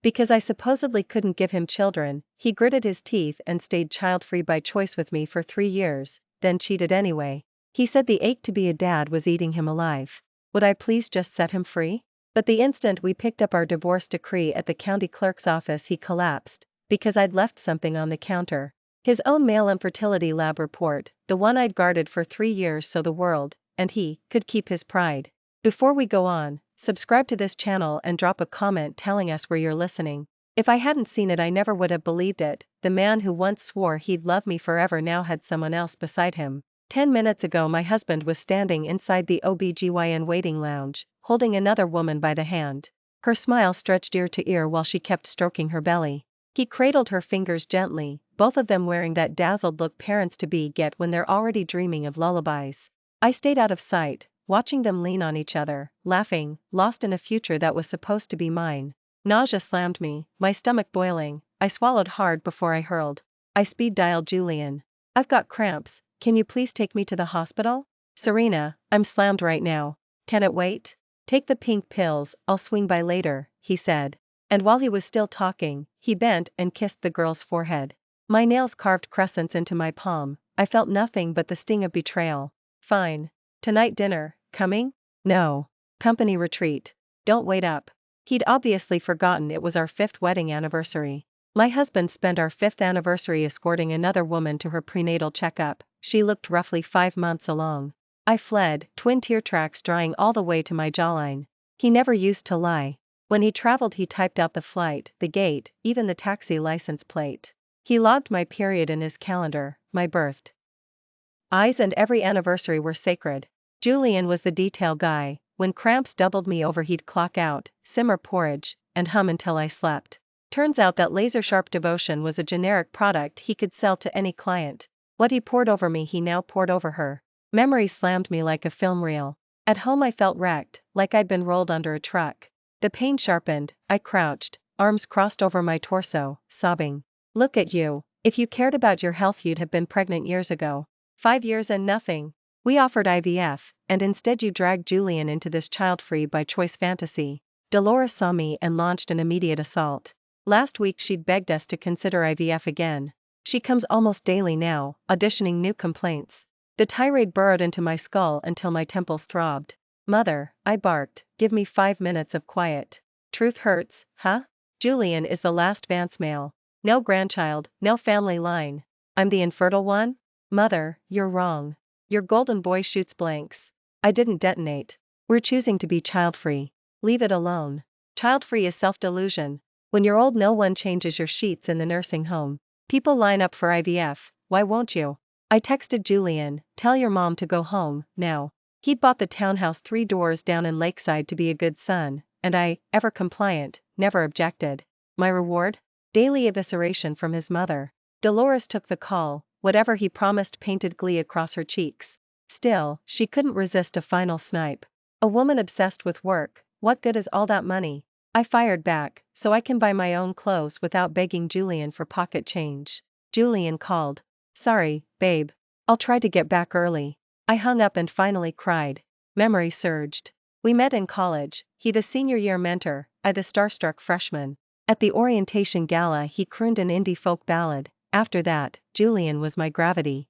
Because I supposedly couldn't give him children, he gritted his teeth and stayed child-free by choice with me for 3 years, then cheated anyway. He said the ache to be a dad was eating him alive. Would I please just set him free? But the instant we picked up our divorce decree at the county clerk's office, he collapsed, because I'd left something on the counter. His own male infertility lab report, the one I'd guarded for 3 years so the world, and he, could keep his pride. Before we go on, subscribe to this channel and drop a comment telling us where you're listening. If I hadn't seen it, I never would have believed it. The man who once swore he'd love me forever now had someone else beside him. 10 minutes ago my husband was standing inside the OBGYN waiting lounge, holding another woman by the hand. Her smile stretched ear to ear while she kept stroking her belly. He cradled her fingers gently, both of them wearing that dazzled look parents-to-be get when they're already dreaming of lullabies. I stayed out of sight, watching them lean on each other, laughing, lost in a future that was supposed to be mine. Nausea slammed me, my stomach boiling. I swallowed hard before I hurled. I speed-dialed Julian. I've got cramps, can you please take me to the hospital? Serena, I'm slammed right now. Can it wait? Take the pink pills, I'll swing by later, he said. And while he was still talking, he bent and kissed the girl's forehead. My nails carved crescents into my palm. I felt nothing but the sting of betrayal. Fine. Tonight dinner, coming? No. Company retreat. Don't wait up. He'd obviously forgotten it was our 5th wedding anniversary. My husband spent our 5th anniversary escorting another woman to her prenatal checkup. She looked roughly 5 months along. I fled, twin tear tracks drying all the way to my jawline. He never used to lie. When he traveled he typed out the flight, the gate, even the taxi license plate. He logged my period in his calendar, my birth. I's and every anniversary were sacred. Julian was the detail guy. When cramps doubled me over he'd clock out, simmer porridge, and hum until I slept. Turns out that laser-sharp devotion was a generic product he could sell to any client. What he poured over me he now poured over her. Memory slammed me like a film reel. At home I felt wrecked, like I'd been rolled under a truck. The pain sharpened, I crouched, arms crossed over my torso, sobbing. Look at you, if you cared about your health you'd have been pregnant years ago. 5 years and nothing. We offered IVF, and instead you dragged Julian into this child-free by choice fantasy. Dolores saw me and launched an immediate assault. Last week she'd begged us to consider IVF again. She comes almost daily now, auditioning new complaints. The tirade burrowed into my skull until my temples throbbed. Mother, I barked, give me 5 minutes of quiet. Truth hurts, huh? Julian is the last Vance male. No grandchild, no family line. I'm the infertile one? Mother, you're wrong. Your golden boy shoots blanks. I didn't detonate. We're choosing to be child-free. Leave it alone. Child-free is self-delusion. When you're old no one changes your sheets in the nursing home. People line up for IVF, why won't you? I texted Julian, tell your mom to go home, now. He'd bought the townhouse 3 doors down in Lakeside to be a good son, and I, ever compliant, never objected. My reward? Daily evisceration from his mother. Dolores took the call, whatever he promised painted glee across her cheeks. Still, she couldn't resist a final snipe. A woman obsessed with work, what good is all that money? I fired back, so I can buy my own clothes without begging Julian for pocket change. Julian called. Sorry, babe. I'll try to get back early. I hung up and finally cried. Memory surged. We met in college, he the senior year mentor, I the starstruck freshman. At the orientation gala he crooned an indie folk ballad. After that, Julian was my gravity.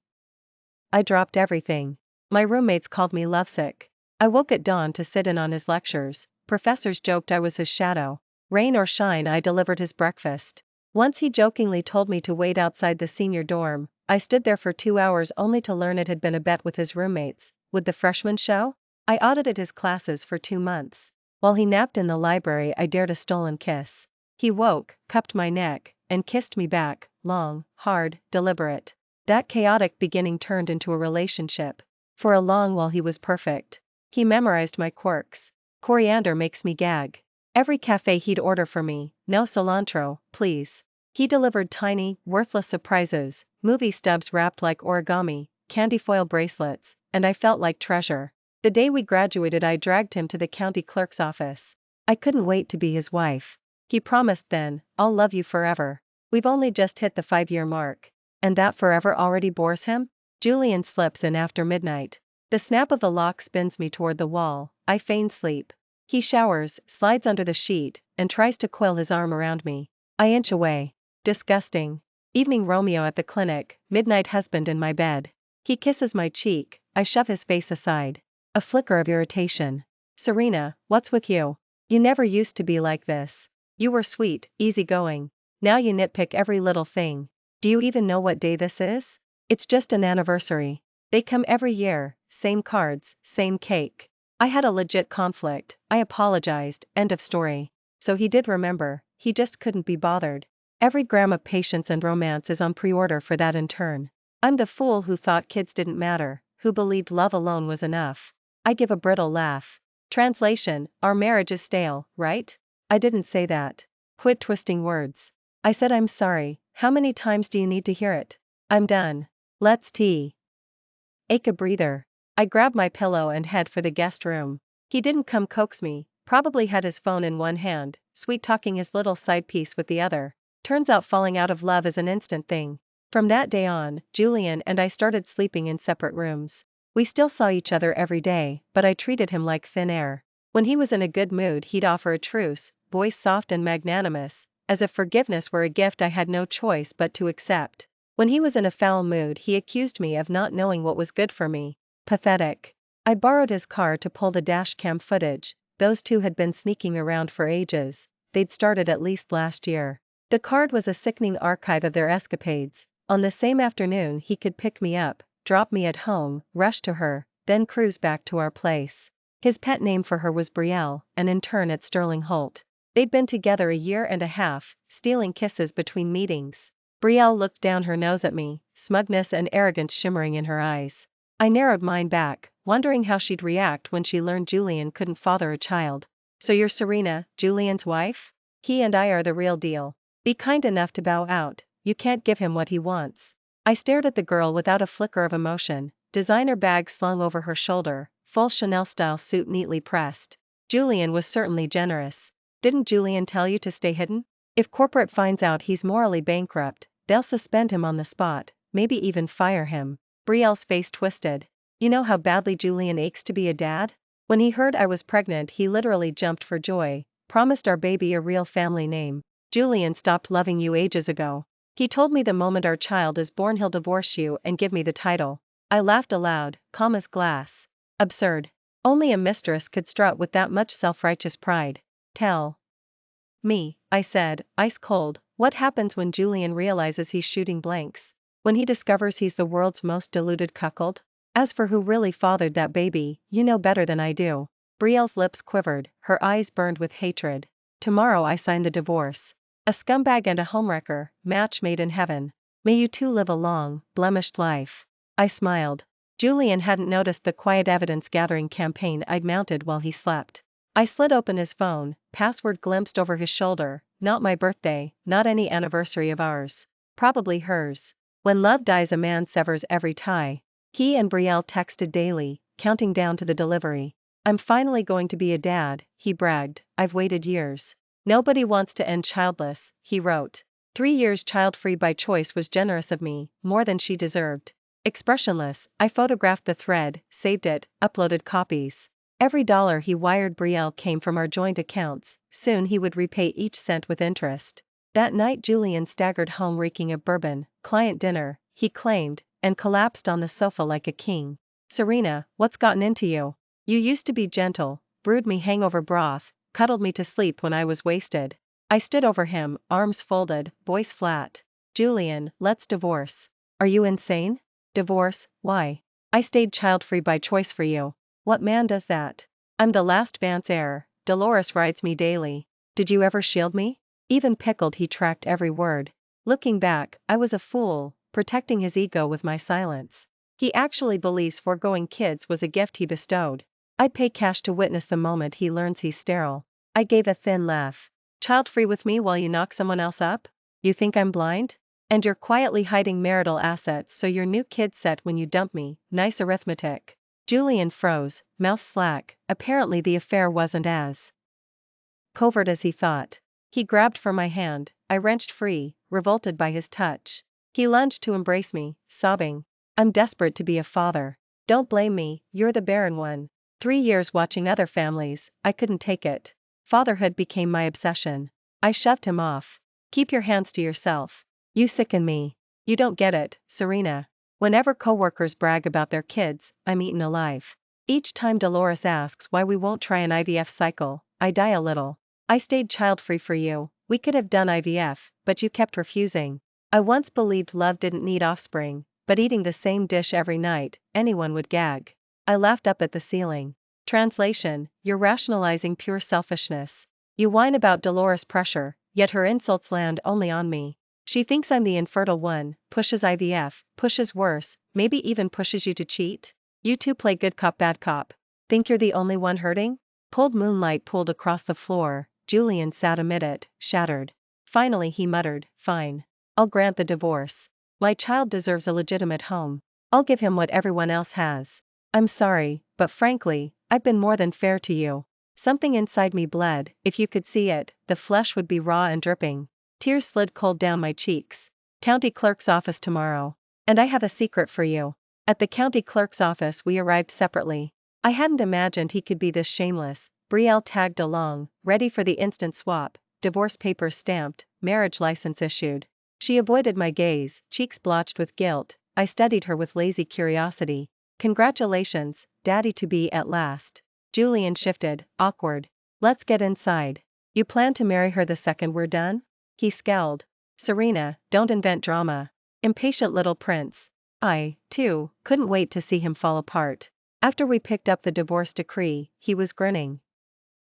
I dropped everything. My roommates called me lovesick. I woke at dawn to sit in on his lectures. Professors joked I was his shadow. Rain or shine I delivered his breakfast. Once he jokingly told me to wait outside the senior dorm. I stood there for 2 hours only to learn it had been a bet with his roommates. Would the freshmen show? I audited his classes for 2 months. While he napped in the library I dared a stolen kiss. He woke, cupped my neck, and kissed me back, long, hard, deliberate. That chaotic beginning turned into a relationship. For a long while he was perfect. He memorized my quirks. Coriander makes me gag. Every cafe he'd order for me, no cilantro, please. He delivered tiny, worthless surprises, movie stubs wrapped like origami, candy foil bracelets, and I felt like treasure. The day we graduated I dragged him to the county clerk's office. I couldn't wait to be his wife. He promised then, I'll love you forever. We've only just hit the 5-year mark. And that forever already bores him? Julian slips in after midnight. The snap of the lock spins me toward the wall. I feign sleep. He showers, slides under the sheet, and tries to coil his arm around me. I inch away. Disgusting. Evening Romeo at the clinic, midnight husband in my bed. He kisses my cheek, I shove his face aside. A flicker of irritation. Serena, what's with you? You never used to be like this. You were sweet, easygoing. Now you nitpick every little thing. Do you even know what day this is? It's just an anniversary. They come every year, same cards, same cake. I had a legit conflict, I apologized, end of story. So he did remember, he just couldn't be bothered. Every gram of patience and romance is on pre-order for that in turn. I'm the fool who thought kids didn't matter, who believed love alone was enough. I give a brittle laugh. Translation, our marriage is stale, right? I didn't say that. Quit twisting words. I said I'm sorry. How many times do you need to hear it? I'm done. Let's tea. Take a breather. I grabbed my pillow and head for the guest room. He didn't come coax me, probably had his phone in one hand, sweet-talking his little side piece with the other. Turns out falling out of love is an instant thing. From that day on, Julian and I started sleeping in separate rooms. We still saw each other every day, but I treated him like thin air. When he was in a good mood he'd offer a truce, voice soft and magnanimous, as if forgiveness were a gift I had no choice but to accept. When he was in a foul mood he accused me of not knowing what was good for me. Pathetic. I borrowed his car to pull the dash cam footage. Those two had been sneaking around for ages. They'd started at least last year. The card was a sickening archive of their escapades. On the same afternoon he could pick me up, drop me at home, rush to her, then cruise back to our place. His pet name for her was Betrayal, an intern at Sterling Holt. They'd been together a year and a half, stealing kisses between meetings. Betrayal looked down her nose at me, smugness and arrogance shimmering in her eyes. I narrowed mine back, wondering how she'd react when she learned Julian couldn't father a child. So you're Serena, Julian's wife? He and I are the real deal. Be kind enough to bow out, you can't give him what he wants. I stared at the girl without a flicker of emotion, designer bag slung over her shoulder, full Chanel-style suit neatly pressed. Julian was certainly generous. Didn't Julian tell you to stay hidden? If corporate finds out he's morally bankrupt, they'll suspend him on the spot, maybe even fire him. Brielle's face twisted. You know how badly Julian aches to be a dad? When he heard I was pregnant he literally jumped for joy, promised our baby a real family name. Julian stopped loving you ages ago. He told me the moment our child is born he'll divorce you and give me the title. I laughed aloud, calm as glass. Absurd. Only a mistress could strut with that much self-righteous pride. Tell me, I said, ice cold, what happens when Julian realizes he's shooting blanks? When he discovers he's the world's most deluded cuckold? As for who really fathered that baby, you know better than I do. Brielle's lips quivered, her eyes burned with hatred. Tomorrow I sign the divorce. A scumbag and a homewrecker, match made in heaven. May you two live a long, blemished life. I smiled. Julian hadn't noticed the quiet evidence-gathering campaign I'd mounted while he slept. I slid open his phone, password glimpsed over his shoulder, not my birthday, not any anniversary of ours. Probably hers. When love dies a man severs every tie. He and Brielle texted daily, counting down to the delivery. I'm finally going to be a dad, he bragged, I've waited years. Nobody wants to end childless, he wrote. 3 years child-free by choice was generous of me, more than she deserved. Expressionless, I photographed the thread, saved it, uploaded copies. Every dollar he wired Brielle came from our joint accounts, soon he would repay each cent with interest. That night Julian staggered home reeking of bourbon, client dinner, he claimed, and collapsed on the sofa like a king. Serena, what's gotten into you? You used to be gentle, brewed me hangover broth, cuddled me to sleep when I was wasted. I stood over him, arms folded, voice flat. Julian, let's divorce. Are you insane? Divorce, why? I stayed child-free by choice for you. What man does that? I'm the last Vance heir, Dolores rides me daily. Did you ever shield me? Even pickled he tracked every word. Looking back, I was a fool, protecting his ego with my silence. He actually believes foregoing kids was a gift he bestowed. I'd pay cash to witness the moment he learns he's sterile. I gave a thin laugh. Child-free with me while you knock someone else up? You think I'm blind? And you're quietly hiding marital assets so your new kid's set when you dump me, nice arithmetic. Julian froze, mouth slack, apparently the affair wasn't as covert as he thought. He grabbed for my hand, I wrenched free, revolted by his touch. He lunged to embrace me, sobbing. I'm desperate to be a father. Don't blame me, you're the barren one. 3 years watching other families, I couldn't take it. Fatherhood became my obsession. I shoved him off. Keep your hands to yourself. You sicken me. You don't get it, Serena. Whenever coworkers brag about their kids, I'm eaten alive. Each time Dolores asks why we won't try an IVF cycle, I die a little. I stayed child-free for you. We could have done IVF, but you kept refusing. I once believed love didn't need offspring, but eating the same dish every night, anyone would gag. I laughed up at the ceiling. Translation: you're rationalizing pure selfishness. You whine about Dolores' pressure, yet her insults land only on me. She thinks I'm the infertile one, pushes IVF, pushes worse, maybe even pushes you to cheat. You two play good cop bad cop. Think you're the only one hurting? Cold moonlight pooled across the floor. Julian sat amid it, shattered. Finally he muttered, fine. I'll grant the divorce. My child deserves a legitimate home. I'll give him what everyone else has. I'm sorry, but frankly, I've been more than fair to you. Something inside me bled. If you could see it, the flesh would be raw and dripping. Tears slid cold down my cheeks. County clerk's office tomorrow. And I have a secret for you. At the county clerk's office we arrived separately. I hadn't imagined he could be this shameless. Brielle tagged along, ready for the instant swap, divorce papers stamped, marriage license issued. She avoided my gaze, cheeks blotched with guilt. I studied her with lazy curiosity. Congratulations, daddy-to-be at last. Julian shifted, awkward. Let's get inside. You plan to marry her the second we're done? He scowled. Serena, don't invent drama. Impatient little prince. I, too, couldn't wait to see him fall apart. After we picked up the divorce decree, he was grinning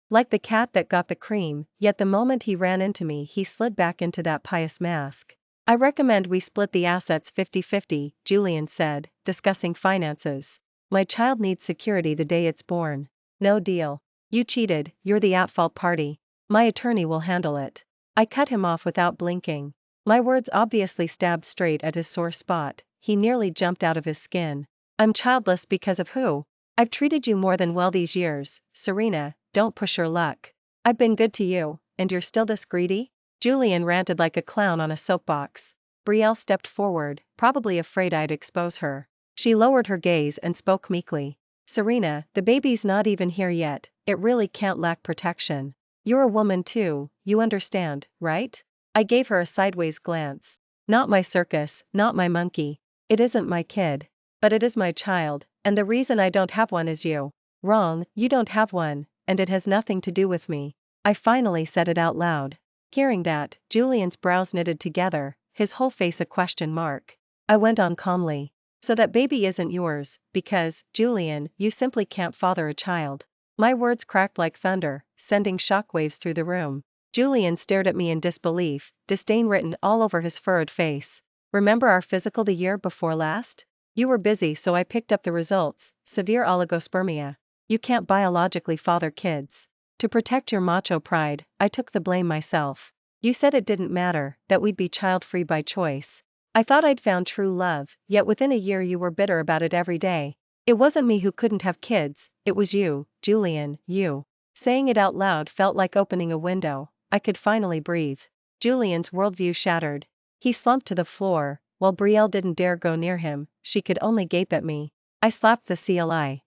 like the cat that got the cream, yet the moment he ran into me he slid back into that pious mask. I recommend we split the assets 50-50, Julian said, discussing finances. My child needs security the day it's born. No deal. You cheated, you're the at-fault party. My attorney will handle it. I cut him off without blinking. My words obviously stabbed straight at his sore spot. He nearly jumped out of his skin. I'm childless because of who? I've treated you more than well these years, Serena, don't push your luck. I've been good to you, and you're still this greedy? Julian ranted like a clown on a soapbox. Brielle stepped forward, probably afraid I'd expose her. She lowered her gaze and spoke meekly. Serena, the baby's not even here yet, it really can't lack protection. You're a woman too, you understand, right? I gave her a sideways glance. Not my circus, not my monkey. It isn't my kid. But it is my child, and the reason I don't have one is you. Wrong, you don't have one, and it has nothing to do with me. I finally said it out loud. Hearing that, Julian's brows knitted together, his whole face a question mark. I went on calmly. So that baby isn't yours, because, Julian, you simply can't father a child. My words cracked like thunder, sending shockwaves through the room. Julian stared at me in disbelief, disdain written all over his furrowed face. Remember our physical the year before last? You were busy so I picked up the results, severe oligospermia. You can't biologically father kids. To protect your macho pride, I took the blame myself. You said it didn't matter, that we'd be child-free by choice. I thought I'd found true love, yet within a year you were bitter about it every day. It wasn't me who couldn't have kids, it was you, Julian, you. Saying it out loud felt like opening a window. I could finally breathe. Julian's worldview shattered. He slumped to the floor. While Brielle didn't dare go near him, she could only gape at me. I slapped the CLI.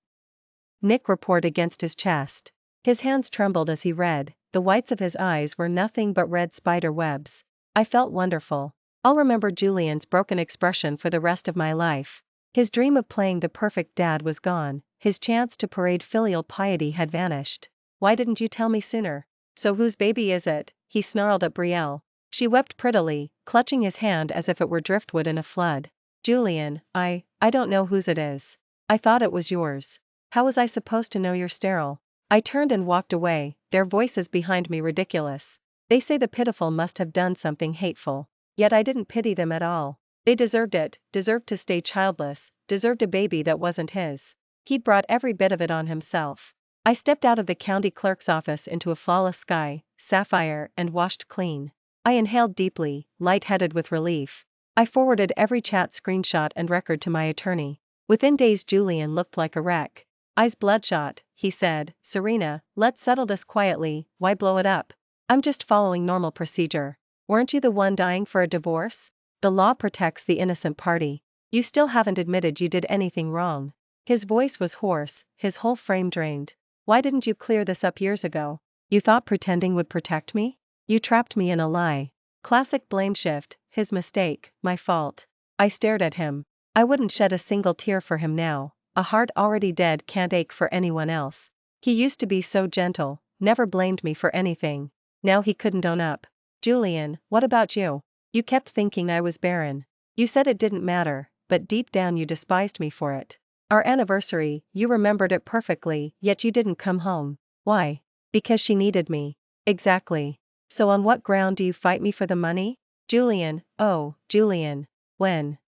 Nick report against his chest. His hands trembled as he read, the whites of his eyes were nothing but red spider webs. I felt wonderful. I'll remember Julian's broken expression for the rest of my life. His dream of playing the perfect dad was gone, his chance to parade filial piety had vanished. Why didn't you tell me sooner? So whose baby is it? He snarled at Brielle. She wept prettily, clutching his hand as if it were driftwood in a flood. Julian, I don't know whose it is. I thought it was yours. How was I supposed to know you're sterile? I turned and walked away, their voices behind me ridiculous. They say the pitiful must have done something hateful. Yet I didn't pity them at all. They deserved it, deserved to stay childless, deserved a baby that wasn't his. He'd brought every bit of it on himself. I stepped out of the county clerk's office into a flawless sky, sapphire and washed clean. I inhaled deeply, lightheaded with relief. I forwarded every chat screenshot and record to my attorney. Within days Julian looked like a wreck. Eyes bloodshot, he said, Serena, let's settle this quietly, why blow it up? I'm just following normal procedure. Weren't you the one dying for a divorce? The law protects the innocent party. You still haven't admitted you did anything wrong. His voice was hoarse, his whole frame drained. Why didn't you clear this up years ago? You thought pretending would protect me? You trapped me in a lie. Classic blame shift, his mistake, my fault. I stared at him. I wouldn't shed a single tear for him now. A heart already dead can't ache for anyone else. He used to be so gentle, never blamed me for anything. Now he couldn't own up. Julian, what about you? You kept thinking I was barren. You said it didn't matter, but deep down you despised me for it. Our anniversary, you remembered it perfectly, yet you didn't come home. Why? Because she needed me. Exactly. So on what ground do you fight me for the money? Julian, oh, Julian. When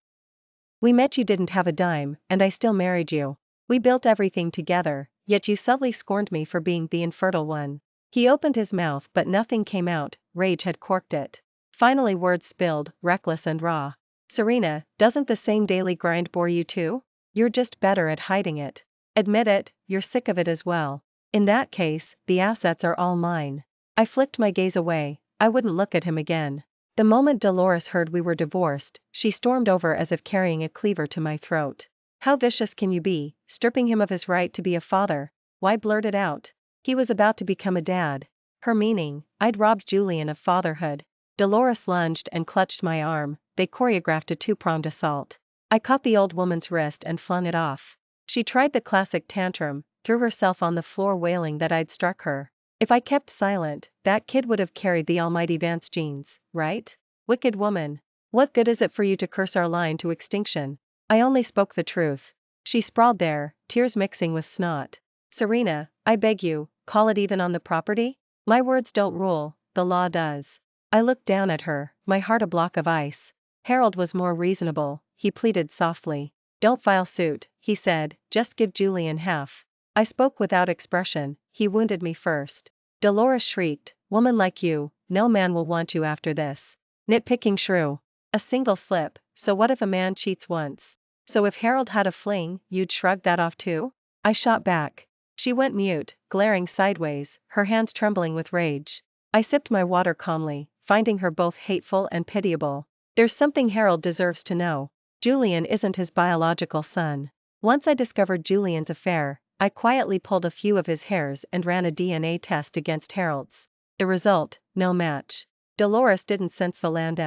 we met you didn't have a dime, and I still married you. We built everything together, yet you subtly scorned me for being the infertile one. He opened his mouth but nothing came out, rage had corked it. Finally words spilled, reckless and raw. Serena, doesn't the same daily grind bore you too? You're just better at hiding it. Admit it, you're sick of it as well. In that case, the assets are all mine. I flicked my gaze away, I wouldn't look at him again. The moment Dolores heard we were divorced, she stormed over as if carrying a cleaver to my throat. How vicious can you be, stripping him of his right to be a father? Why blurt it out? He was about to become a dad. Her meaning, I'd robbed Julian of fatherhood. Dolores lunged and clutched my arm, they choreographed a two-pronged assault. I caught the old woman's wrist and flung it off. She tried the classic tantrum, threw herself on the floor wailing that I'd struck her. If I kept silent, that kid would have carried the almighty Vance genes, right? Wicked woman. What good is it for you to curse our line to extinction? I only spoke the truth. She sprawled there, tears mixing with snot. Serena, I beg you, call it even on the property? My words don't rule, the law does. I looked down at her, my heart a block of ice. Harold was more reasonable, he pleaded softly. Don't file suit, he said, just give Julian half. I spoke without expression, he wounded me first. Dolores shrieked, woman like you, no man will want you after this. Nitpicking shrew. A single slip, so what if a man cheats once? So if Harold had a fling, you'd shrug that off too? I shot back. She went mute, glaring sideways, her hands trembling with rage. I sipped my water calmly, finding her both hateful and pitiable. There's something Harold deserves to know. Julian isn't his biological son. Once I discovered Julian's affair, I quietly pulled a few of his hairs and ran a DNA test against Harold's. The result, no match. Dolores didn't sense the land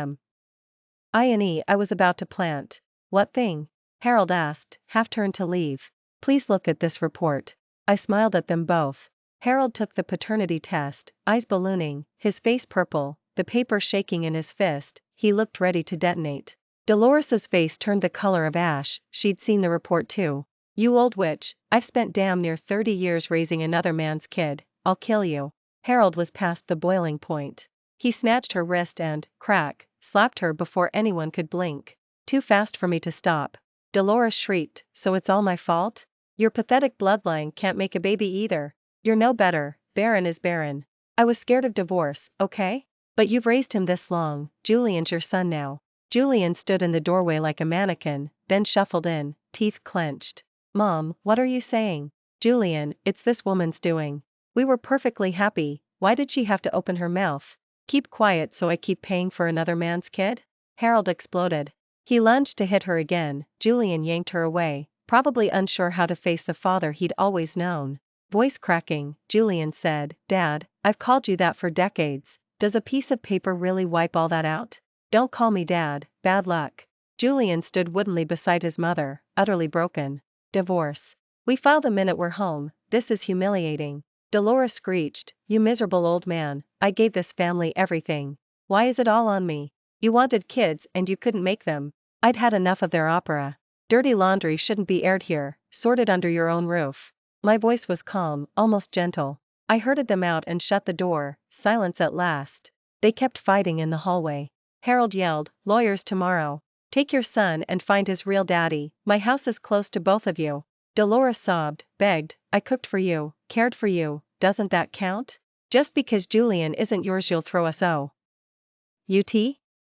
I was about to plant. What thing? Harold asked, half turned to leave. Please look at this report. I smiled at them both. Harold took the paternity test, eyes ballooning, his face purple, the paper shaking in his fist, he looked ready to detonate. Dolores's face turned the color of ash, she'd seen the report too. You old witch, I've spent damn near 30 years raising another man's kid, I'll kill you. Harold was past the boiling point. He snatched her wrist and, crack, slapped her before anyone could blink. Too fast for me to stop. Dolores shrieked, so it's all my fault? Your pathetic bloodline can't make a baby either. You're no better, barren is barren. I was scared of divorce, okay? But you've raised him this long, Julian's your son now. Julian stood in the doorway like a mannequin, then shuffled in, teeth clenched. Mom, what are you saying? Julian, it's this woman's doing. We were perfectly happy, why did she have to open her mouth? Keep quiet so I keep paying for another man's kid? Harold exploded. He lunged to hit her again, Julian yanked her away, probably unsure how to face the father he'd always known. Voice cracking, Julian said, Dad, I've called you that for decades, does a piece of paper really wipe all that out? Don't call me Dad, bad luck. Julian stood woodenly beside his mother, utterly broken. Divorce. We file the minute we're home, this is humiliating. Dolores screeched, you miserable old man, I gave this family everything. Why is it all on me? You wanted kids and you couldn't make them. I'd had enough of their opera. Dirty laundry shouldn't be aired here, sorted under your own roof. My voice was calm, almost gentle. I herded them out and shut the door, silence at last. They kept fighting in the hallway. Harold yelled, lawyers tomorrow. Take your son and find his real daddy, my house is close to both of you. Dolores sobbed, begged, I cooked for you, cared for you, doesn't that count? Just because Julian isn't yours you'll throw us ut?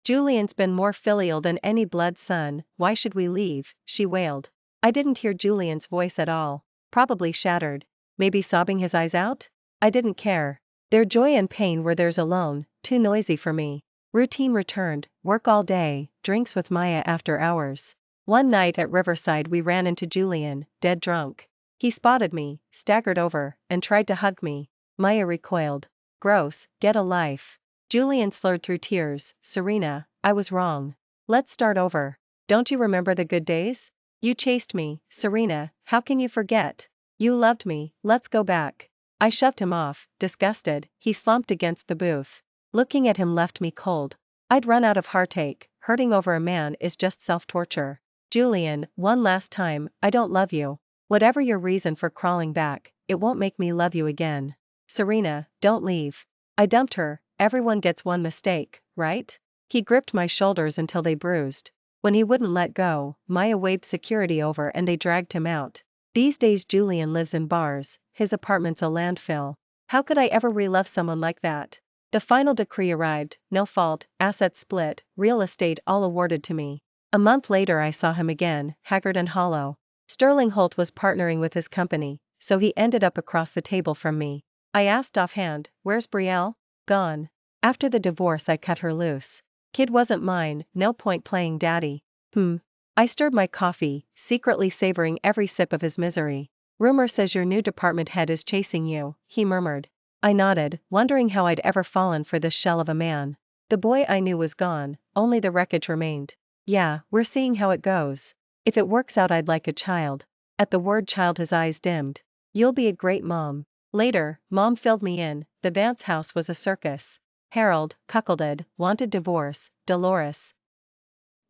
Julian's been more filial than any blood son, why should we leave, she wailed. I didn't hear Julian's voice at all, probably shattered, maybe sobbing his eyes out? I didn't care. Their joy and pain were theirs alone, too noisy for me. Routine returned, work all day, drinks with Maya after hours. One night at Riverside we ran into Julian, dead drunk. He spotted me, staggered over, and tried to hug me. Maya recoiled. Gross, get a life. Julian slurred through tears, Serena, I was wrong. Let's start over. Don't you remember the good days? You chased me, Serena, how can you forget? You loved me, let's go back. I shoved him off, disgusted. He slumped against the booth. Looking at him left me cold. I'd run out of heartache. Hurting over a man is just self-torture. Julian, one last time, I don't love you. Whatever your reason for crawling back, it won't make me love you again. Serena, don't leave. I dumped her, everyone gets one mistake, right? He gripped my shoulders until they bruised. When he wouldn't let go, Maya waved security over and they dragged him out. These days Julian lives in bars, his apartment's a landfill. How could I ever re-love someone like that? The final decree arrived, no fault, assets split, real estate all awarded to me. A month later I saw him again, haggard and hollow. Sterling Holt was partnering with his company, so he ended up across the table from me. I asked offhand, where's Brielle? Gone. After the divorce I cut her loose. Kid wasn't mine, no point playing daddy. I stirred my coffee, secretly savoring every sip of his misery. Rumor says your new department head is chasing you, he murmured. I nodded, wondering how I'd ever fallen for this shell of a man. The boy I knew was gone, only the wreckage remained. Yeah, we're seeing how it goes. If it works out I'd like a child. At the word child his eyes dimmed. You'll be a great mom. Later, Mom filled me in, the Vance house was a circus. Harold, cuckolded, wanted divorce, Dolores,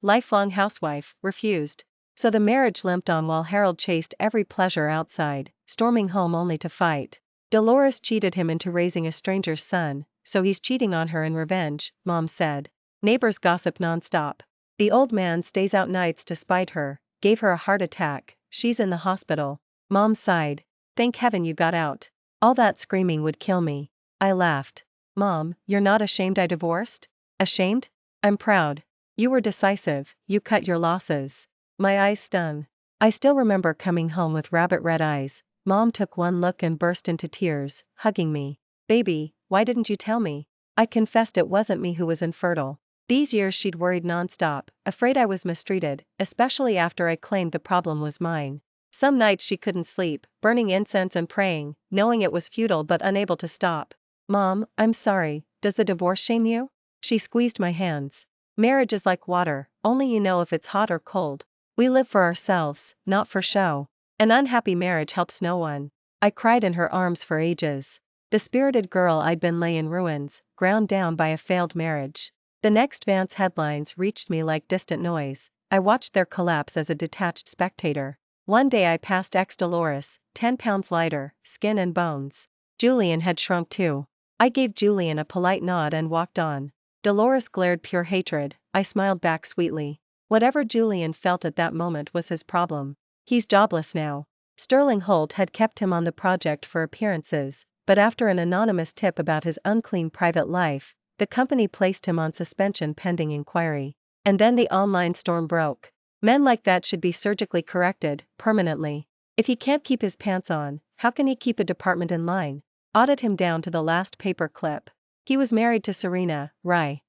lifelong housewife, refused. So the marriage limped on while Harold chased every pleasure outside, storming home only to fight. Dolores cheated him into raising a stranger's son, so he's cheating on her in revenge, Mom said. Neighbors gossip nonstop. The old man stays out nights to spite her, gave her a heart attack, she's in the hospital. Mom sighed. Thank heaven you got out. All that screaming would kill me. I laughed. Mom, you're not ashamed I divorced? Ashamed? I'm proud. You were decisive, you cut your losses. My eyes stung. I still remember coming home with rabbit red eyes. Mom took one look and burst into tears, hugging me. Baby, why didn't you tell me? I confessed it wasn't me who was infertile. These years she'd worried nonstop, afraid I was mistreated, especially after I claimed the problem was mine. Some nights she couldn't sleep, burning incense and praying, knowing it was futile but unable to stop. Mom, I'm sorry, does the divorce shame you? She squeezed my hands. Marriage is like water, only you know if it's hot or cold. We live for ourselves, not for show. An unhappy marriage helps no one. I cried in her arms for ages. The spirited girl I'd been lay in ruins, ground down by a failed marriage. The next Vance headlines reached me like distant noise. I watched their collapse as a detached spectator. One day I passed ex-Dolores, 10 pounds lighter, skin and bones. Julian had shrunk too. I gave Julian a polite nod and walked on. Dolores glared pure hatred, I smiled back sweetly. Whatever Julian felt at that moment was his problem. He's jobless now. Sterling Holt had kept him on the project for appearances, but after an anonymous tip about his unclean private life, the company placed him on suspension pending inquiry. And then the online storm broke. Men like that should be surgically corrected, permanently. If he can't keep his pants on, how can he keep a department in line? Audit him down to the last paper clip. He was married to Serena, right?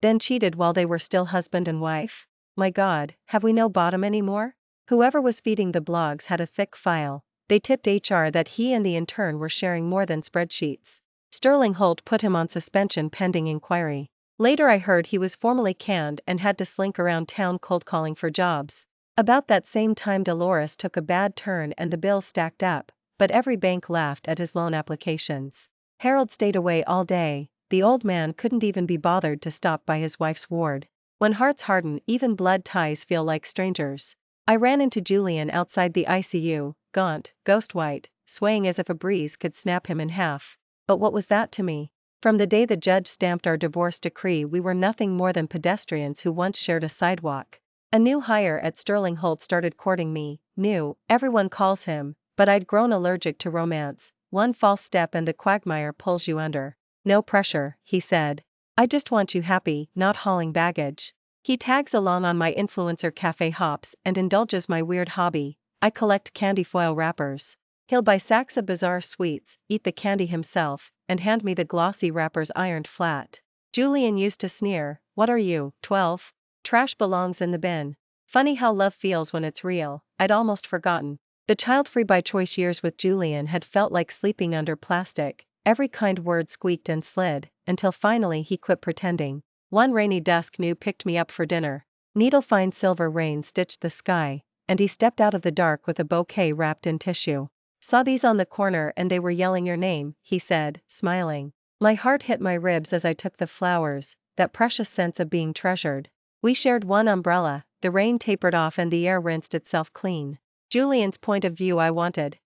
Then cheated while they were still husband and wife? My God, have we no bottom anymore? Whoever was feeding the blogs had a thick file. They tipped HR that he and the intern were sharing more than spreadsheets. Sterling Holt put him on suspension pending inquiry. Later I heard he was formally canned and had to slink around town cold calling for jobs. About that same time Dolores took a bad turn and the bills stacked up, but every bank laughed at his loan applications. Harold stayed away all day. The old man couldn't even be bothered to stop by his wife's ward. When hearts harden, even blood ties feel like strangers. I ran into Julian outside the ICU, gaunt, ghost white, swaying as if a breeze could snap him in half. But what was that to me? From the day the judge stamped our divorce decree we were nothing more than pedestrians who once shared a sidewalk. A new hire at Sterling Holt started courting me, new, everyone calls him, but I'd grown allergic to romance. One false step and the quagmire pulls you under. No pressure, he said. I just want you happy, not hauling baggage. He tags along on my influencer cafe hops and indulges my weird hobby. I collect candy foil wrappers. He'll buy sacks of bizarre sweets, eat the candy himself, and hand me the glossy wrappers ironed flat. Julian used to sneer, what are you, 12? Trash belongs in the bin. Funny how love feels when it's real, I'd almost forgotten. The child-free by choice years with Julian had felt like sleeping under plastic. Every kind word squeaked and slid, until finally he quit pretending. One rainy dusk New picked me up for dinner. Needle-fine silver rain stitched the sky, and he stepped out of the dark with a bouquet wrapped in tissue. Saw these on the corner and they were yelling your name, he said, smiling. My heart hit my ribs as I took the flowers, that precious sense of being treasured. We shared one umbrella, the rain tapered off and the air rinsed itself clean. Julian's point of view I wanted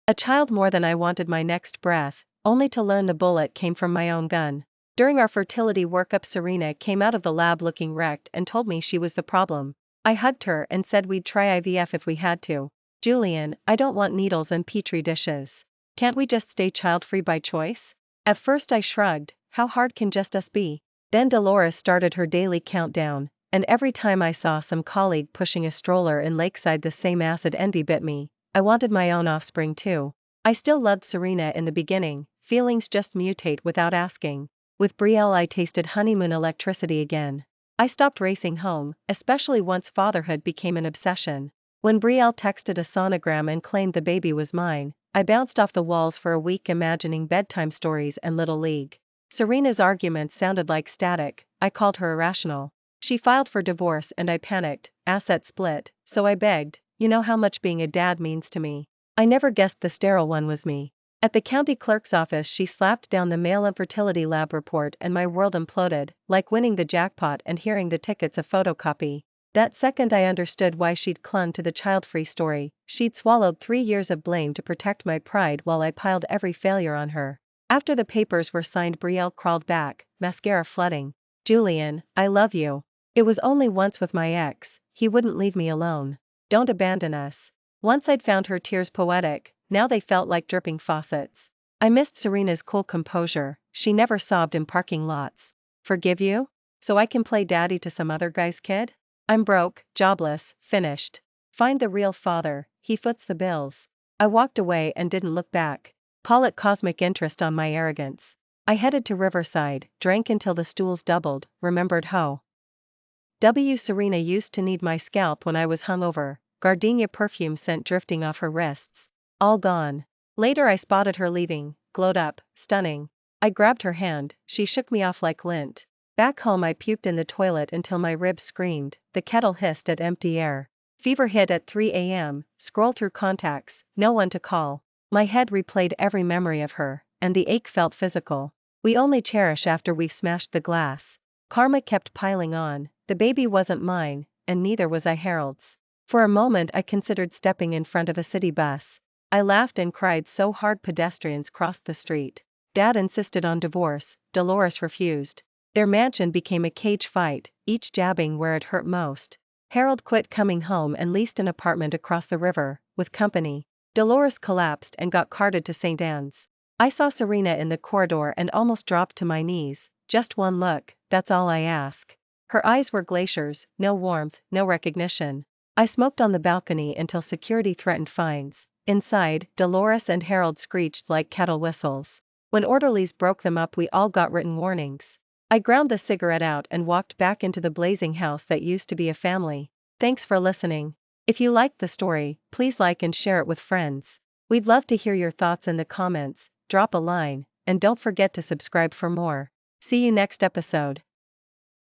a child more than I wanted my next breath, only to learn the bullet came from my own gun. During our fertility workup Serena came out of the lab looking wrecked and told me she was the problem. I hugged her and said we'd try IVF if we had to. Julian, I don't want needles and petri dishes. Can't we just stay child-free by choice? At first I shrugged, how hard can just us be? Then Dolores started her daily countdown, and every time I saw some colleague pushing a stroller in Lakeside the same acid envy bit me. I wanted my own offspring too. I still loved Serena in the beginning, feelings just mutate without asking. With Betrayal I tasted honeymoon electricity again. I stopped racing home, especially once fatherhood became an obsession. When Betrayal texted a sonogram and claimed the baby was mine, I bounced off the walls for a week imagining bedtime stories and Little League. Serena's arguments sounded like static, I called her irrational. She filed for divorce and I panicked, asset split, so I begged, you know how much being a dad means to me. I never guessed the sterile one was me. At the county clerk's office she slapped down the male infertility lab report and my world imploded, like winning the jackpot and hearing the tickets a photocopy. That second I understood why she'd clung to the child-free story. She'd swallowed 3 years of blame to protect my pride while I piled every failure on her. After the papers were signed Betrayal crawled back, mascara flooding. Julian, I love you. It was only once with my ex, he wouldn't leave me alone. Don't abandon us. Once I'd found her tears poetic, now they felt like dripping faucets. I missed Serena's cool composure, she never sobbed in parking lots. Forgive you? So I can play daddy to some other guy's kid? I'm broke, jobless, finished. Find the real father, he foots the bills. I walked away and didn't look back. Call it cosmic interest on my arrogance. I headed to Riverside, drank until the stools doubled, remembered Ho. W. Serena used to need my scalp when I was hungover, gardenia perfume scent drifting off her wrists. All gone. Later I spotted her leaving, glowed up, stunning. I grabbed her hand, she shook me off like lint. Back home I puked in the toilet until my ribs screamed, the kettle hissed at empty air. Fever hit at 3 a.m., scroll through contacts, no one to call. My head replayed every memory of her, and the ache felt physical. We only cherish after we've smashed the glass. Karma kept piling on, the baby wasn't mine, and neither was I Harold's. For a moment I considered stepping in front of a city bus. I laughed and cried so hard pedestrians crossed the street. Dad insisted on divorce, Dolores refused. Their mansion became a cage fight, each jabbing where it hurt most. Harold quit coming home and leased an apartment across the river, with company. Dolores collapsed and got carted to St. Anne's. I saw Serena in the corridor and almost dropped to my knees. Just one look, that's all I ask. Her eyes were glaciers, no warmth, no recognition. I smoked on the balcony until security threatened fines. Inside, Dolores and Harold screeched like cattle whistles. When orderlies broke them up we all got written warnings. I ground the cigarette out and walked back into the blazing house that used to be a family. Thanks for listening. If you liked the story, please like and share it with friends. We'd love to hear your thoughts in the comments, drop a line, and don't forget to subscribe for more. See you next episode.